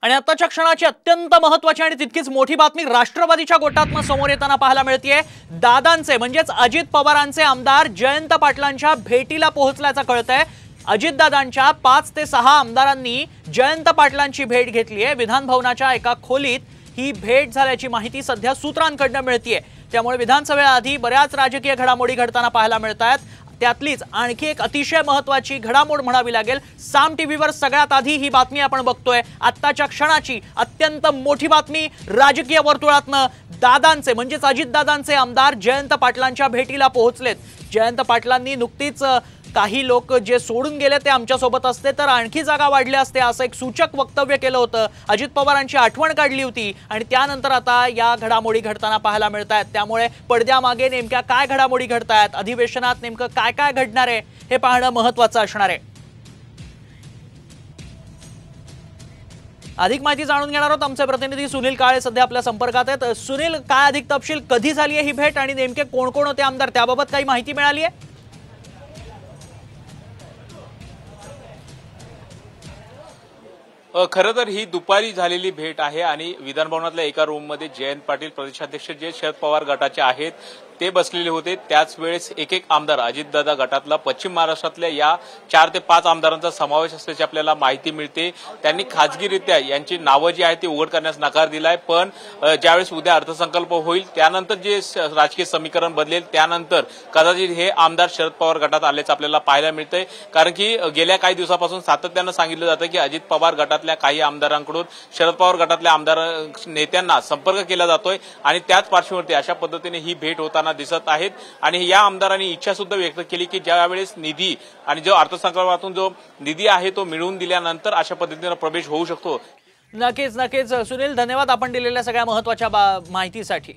आणि आताच्या क्षणाची अत्यंत महत्त्वाची आणि तितकीच मोठी बातमी राष्ट्रवादीच्या गोटातून समोर येताना पाहायला मिळतेय। दादांचे म्हणजेच अजित पवारांचे आमदार जयंत पाटलांच्या भेटीला पोहोचल्याचं कळतंय। अजितदादांच्या 5 ते 6 आमदारांनी जयंत पाटलांची भेट घेतली आहे। विधान भवनाच्या एका खोलीत ही भेट झाल्याची माहिती सध्या सूत्रांकडून मिळतेय। त्यामुळे विधानसभेआधी बऱ्याच राजकीय घडामोडी घडताना पाहायला मिळतात। त्यातलीच आणखी एक अतिशय महत्त्वाची घडामोड म्हणावी लागेल। साम टीव्हीवर सगळ्यात आधी ही बातमी आपण बघतोय। आत्ताच्या क्षणाची अत्यंत मोठी बातमी राजकीय वर्तुळातनं दादांचे म्हणजेच अजितदादांचे आमदार जयंत पाटलांच्या भेटीला पोहोचलेत। जयंत पाटलांनी नुकतीच काही लोक जे सोडून गेले ते आमच्या सोबत असते तर आणखी जागा वाढल्या असते असं एक सूचक वक्तव्य केलं होतं। अजित पवारांची आठवण काढली होती आणि त्यानंतर आता या घडामोडी घडताना पाहायला मिळतात। त्यामुळे पडद्यामागे नेमक्या काय घडामोडी घडतात, अधिवेशनात नेमकं काय काय घडणार आहे हे पाहणं महत्त्वाचं असणार आहे। अधिक माहिती जाणून घेणार आहोत। आमचे प्रतिनिधी सुनील काळे सध्या आपल्या संपर्कात आहेत। सुनील, काय अधिक तपशील, कधी झाली आहे ही भेट आणि नेमके कोण कोण होते आमदार त्याबाबत काही माहिती मिळाली आहे? खरं तर ही दुपारी झालेली भेट आहे आणि विधानभवनातल्या एका रूम मध्ये जयंत पाटील प्रदेशाध्यक्ष जे शरद पवार गटाचे आहेत ते बसलेले होते। त्याच वेळेस एक एक आमदार अजितदादा गटातला पश्चिम महाराष्ट्रातल्या या 4 ते 5 आमदारांचा समावेश असल्याची आपल्याला माहिती मिळते। त्यांनी खाजगीरित्या यांची नावं जी आहेत ती उघड करण्यास नकार दिलाय। पण ज्यावेळेस उद्या अर्थसंकल्प होईल त्यानंतर जे राजकीय समीकरण बदलेल त्यानंतर कदाचित हे आमदार शरद पवार गटात आल्याचं आपल्याला पाहायला मिळतंय। कारण की गेल्या काही दिवसापासून सातत्यानं सांगितलं जातं की अजित पवार गटातल्या काही आमदारांकडून शरद पवार गटातल्या आमदार नेत्यांना संपर्क केला जातोय आणि त्याच पार्श्वभूमीवर अशा पद्धतीने ही भेट होताना दिसत आहेत। आणि या आमदारांनी इच्छा सुद्धा व्यक्त केली की ज्यावेळेस निधी आणि जो अर्थसंकल्पातून जो निधी आहे तो मिळवून दिल्यानंतर अशा पद्धतीने प्रवेश होऊ शकतो। नक्कीच सुनील, धन्यवाद आपण दिलेल्या सगळ्या महत्त्वाच्या माहितीसाठी।